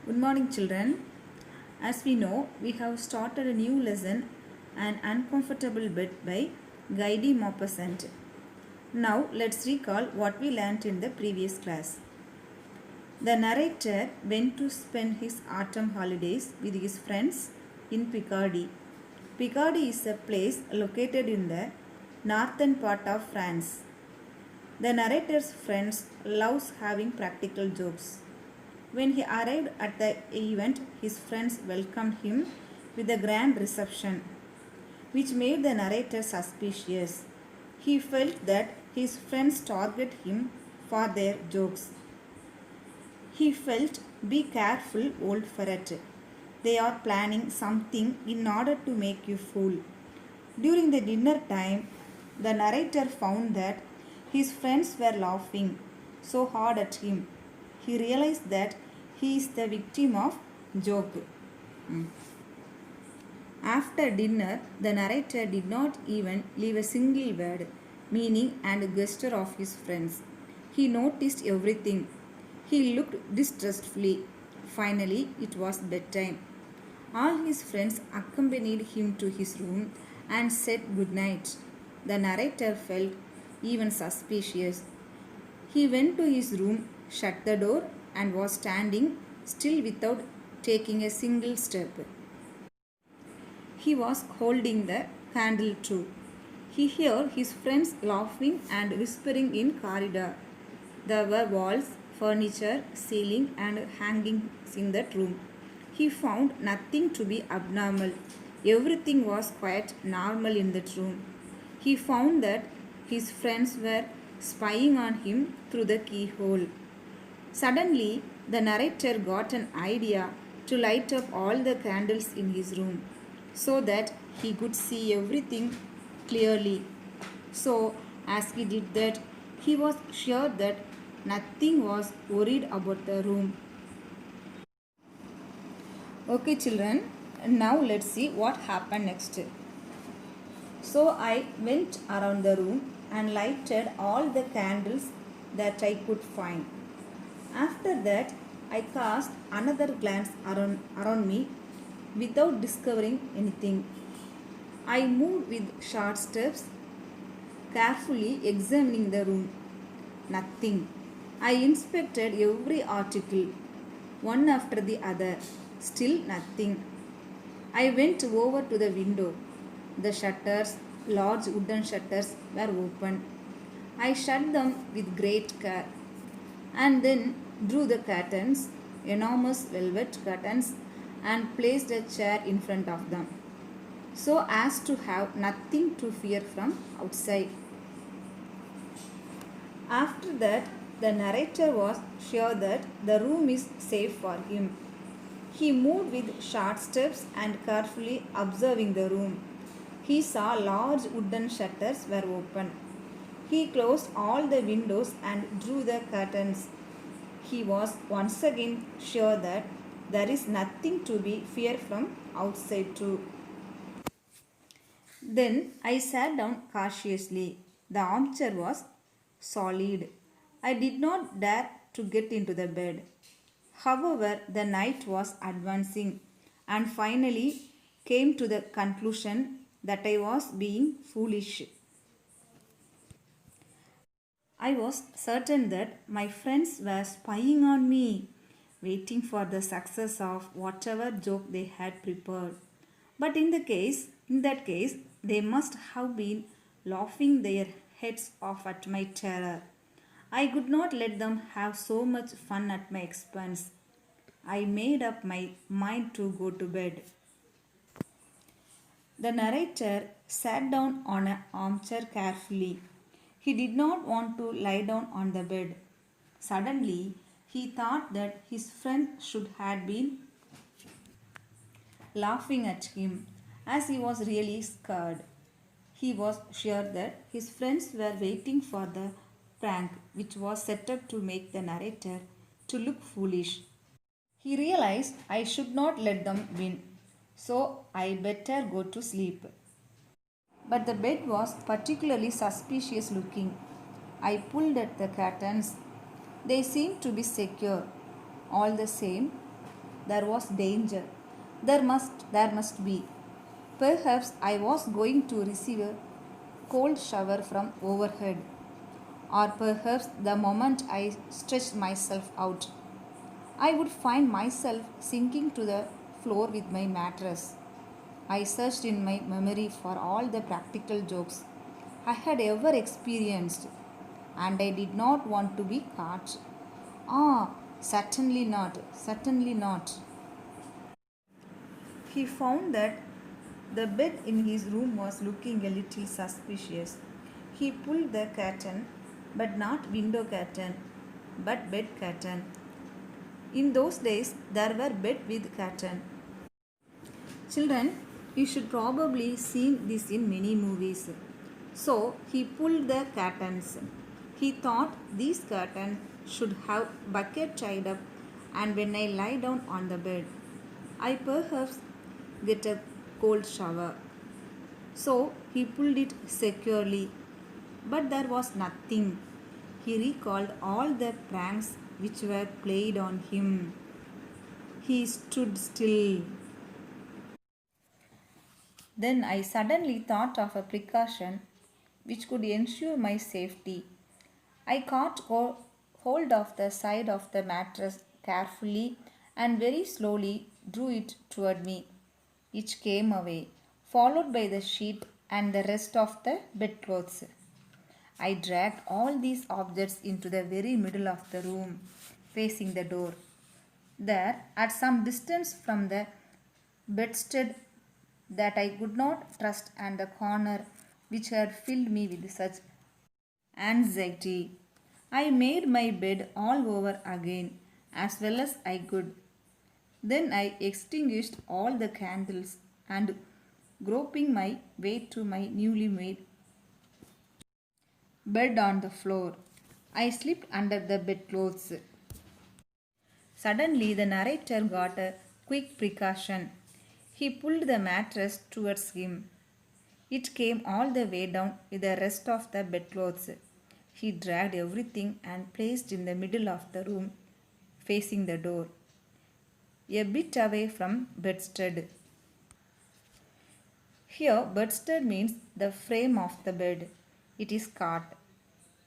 Good morning, children. As we know, we have started a new lesson, An Uncomfortable Bit by Guy Maupassant. Now, let's recall what we learnt in the previous class. The narrator went to spend his autumn holidays with his friends in Picardy. Picardy is a place located in the northern part of France. The narrator's friends loves having practical jokes. When he arrived at the event, his friends welcomed him with a grand reception, which made the narrator suspicious. He felt that his friends target him for their jokes. He felt, be careful, old ferret. They are planning something in order to make you fool. During the dinner time, the narrator found that his friends were laughing so hard at him. He realized that he is the victim of joke. After dinner, the narrator did not even leave a single word, meaning and gesture of his friends. He noticed everything. He looked distrustfully. Finally, it was bedtime. All his friends accompanied him to his room and said good night. The narrator felt even suspicious. He went to his room, shut the door, and was standing still without taking a single step. He was holding the candle too. He heard his friends laughing and whispering in corridor. There were walls, furniture, ceiling, and hangings in that room. He found nothing to be abnormal. Everything was quite normal in that room. He found that his friends were spying on him through the keyhole. Suddenly, the narrator got an idea to light up all the candles in his room so that he could see everything clearly. So, as he did that, he was sure that nothing was worried about the room. Okay, children, now let's see what happened next. So, I went around the room and lighted all the candles that I could find. After that, I cast another glance around me without discovering anything. I moved with short steps, carefully examining the room. Nothing. I inspected every article, one after the other. Still nothing. I went over to the window. The shutters, large wooden shutters, were open. I shut them with great care and then drew the curtains, enormous velvet curtains, and placed a chair in front of them so as to have nothing to fear from outside. After that, the narrator was sure that the room is safe for him. He moved with short steps and carefully observing the room. He saw large wooden shutters were open. He closed all the windows and drew the curtains. He was once again sure that there is nothing to be feared from outside too. Then I sat down cautiously. The armchair was solid. I did not dare to get into the bed. However, the night was advancing and finally came to the conclusion that I was being foolish. I was certain that my friends were spying on me, waiting for the success of whatever joke they had prepared. But in that case, they must have been laughing their heads off at my terror. I could not let them have so much fun at my expense. I made up my mind to go to bed. The narrator sat down on an armchair carefully. He did not want to lie down on the bed. Suddenly, he thought that his friend should have been laughing at him as he was really scared. He was sure that his friends were waiting for the prank which was set up to make the narrator to look foolish. He realized I should not let them win, so I better go to sleep. But the bed was particularly suspicious looking. I pulled at the curtains. They seemed to be secure. All the same, there was danger. There must be. Perhaps I was going to receive a cold shower from overhead, or perhaps the moment I stretched myself out, I would find myself sinking to the floor with my mattress. I searched in my memory for all the practical jokes I had ever experienced, and I did not want to be caught. Ah, certainly not, certainly not. He found that the bed in his room was looking a little suspicious. He pulled the curtain, but not window curtain, but bed curtain. In those days, there were bed with curtain. Children, you should probably seen this in many movies. So he pulled the curtains. He thought these curtains should have bucket tied up, and when I lie down on the bed, I perhaps get a cold shower. So he pulled it securely, but there was nothing. He recalled all the pranks which were played on him. He stood still. Then I suddenly thought of a precaution which could ensure my safety. I caught hold of the side of the mattress carefully and very slowly drew it toward me. It came away, followed by the sheet and the rest of the bedclothes. I dragged all these objects into the very middle of the room, facing the door. There, at some distance from the bedstead that I could not trust, and the corner which had filled me with such anxiety, I made my bed all over again as well as I could. Then I extinguished all the candles and, groping my way to my newly made bed on the floor, I slipped under the bedclothes. Suddenly, the narrator got a quick precaution. He pulled the mattress towards him. It came all the way down with the rest of the bedclothes. He dragged everything and placed in the middle of the room, facing the door, a bit away from bedstead. Here, bedstead means the frame of the bed. It is caught.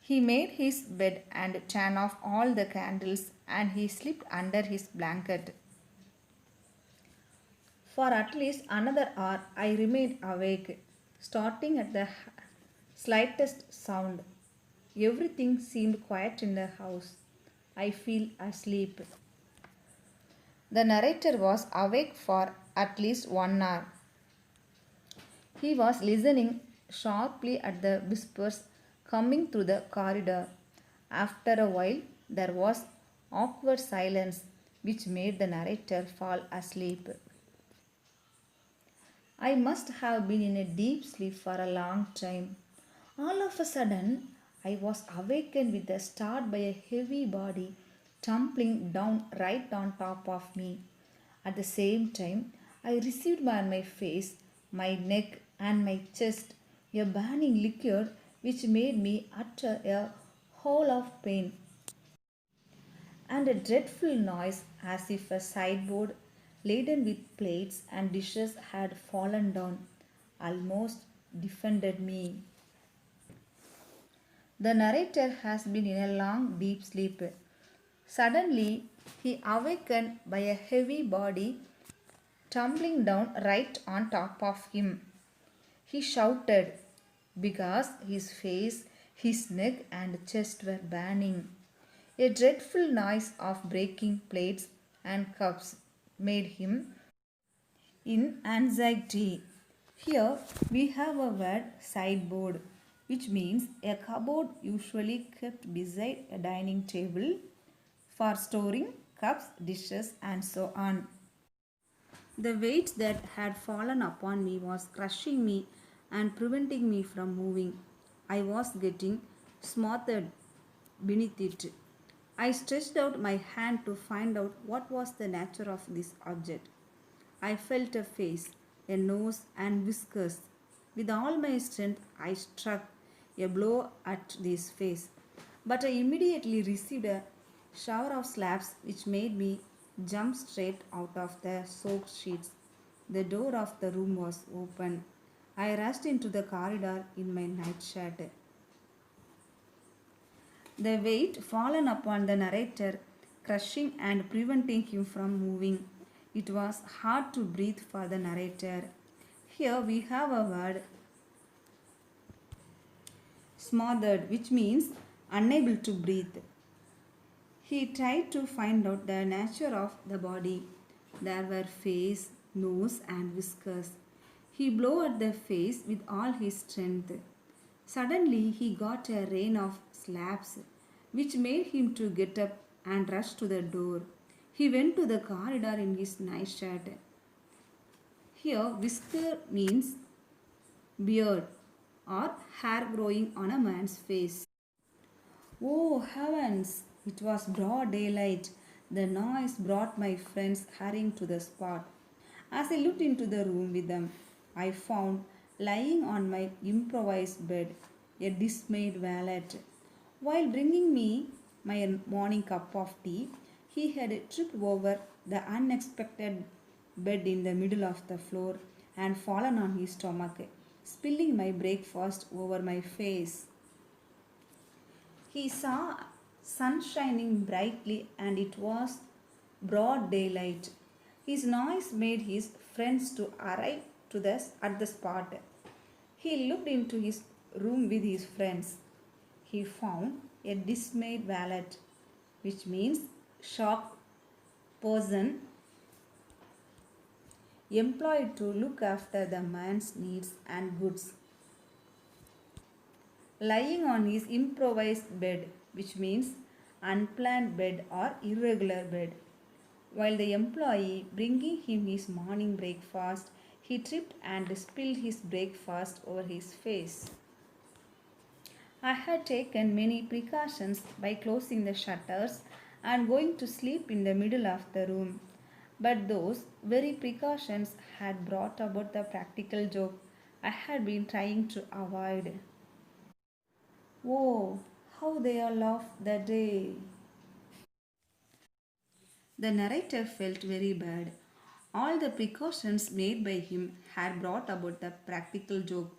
He made his bed and turned off all the candles, and he slipped under his blanket. For at least another hour I remained awake, starting at the slightest sound. Everything seemed quiet in the house. I fell asleep. The narrator was awake for at least 1 hour. He was listening sharply at the whispers coming through the corridor. After a while, there was awkward silence which made the narrator fall asleep. I must have been in a deep sleep for a long time. All of a sudden, I was awakened with a start by a heavy body tumbling down right on top of me. At the same time, I received on my face, my neck, and my chest a burning liquid which made me utter a howl of pain and a dreadful noise as if a sideboard laden with plates and dishes had fallen down, almost defended me. The narrator has been in a long deep sleep. Suddenly, he awakened by a heavy body tumbling down right on top of him. He shouted because his face, his neck, and chest were burning. A dreadful noise of breaking plates and cups made him in anxiety. Here we have a word sideboard, which means a cupboard usually kept beside a dining table for storing cups, dishes, and so on. The weight that had fallen upon me was crushing me and preventing me from moving. I was getting smothered beneath it. I stretched out my hand to find out what was the nature of this object. I felt a face, a nose, and whiskers. With all my strength, I struck a blow at this face, but I immediately received a shower of slaps which made me jumped straight out of the soaked sheets. The door of the room was open. I rushed into the corridor in my nightshirt. The weight fallen upon the narrator, crushing and preventing him from moving. It was hard to breathe for the narrator. Here we have a word smothered, which means unable to breathe. He tried to find out the nature of the body. There were face, nose, and whiskers. He blew at the face with all his strength. Suddenly he got a rain of slaps, which made him to get up and rush to the door. He went to the corridor in his nightshirt. Here, whisker means beard or hair growing on a man's face. Oh heavens! It was broad daylight. The noise brought my friends hurrying to the spot. As I looked into the room with them, I found lying on my improvised bed a dismayed valet. While bringing me my morning cup of tea, he had tripped over the unexpected bed in the middle of the floor and fallen on his stomach, spilling my breakfast over my face. He saw sun shining brightly and it was broad daylight. His noise made his friends to arrive at the spot. He looked into his room with his friends. He found a dismayed valet, which means shocked person employed to look after the man's needs and goods, lying on his improvised bed, which means unplanned bed or irregular bed. While the employee bringing him his morning breakfast, he tripped and spilled his breakfast over his face. I had taken many precautions by closing the shutters and going to sleep in the middle of the room. But those very precautions had brought about the practical joke I had been trying to avoid. Oh, how they all laughed that day. The narrator felt very bad. All the precautions made by him had brought about the practical joke,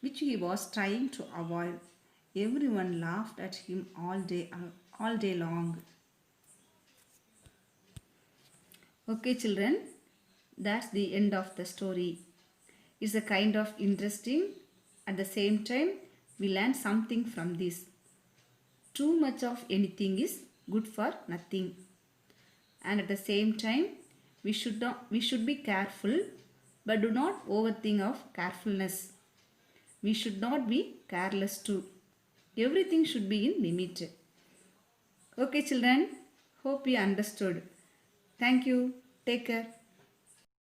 which he was trying to avoid. Everyone laughed at him all day long. Okay, children, that's the end of the story. It's a kind of interesting. At the same time, we learn something from this. Too much of anything is good for nothing. And at the same time, we should be careful, but do not overthink of carefulness. We should not be careless too. Everything should be in limit. Okay, children, hope you understood. Thank you. Take care.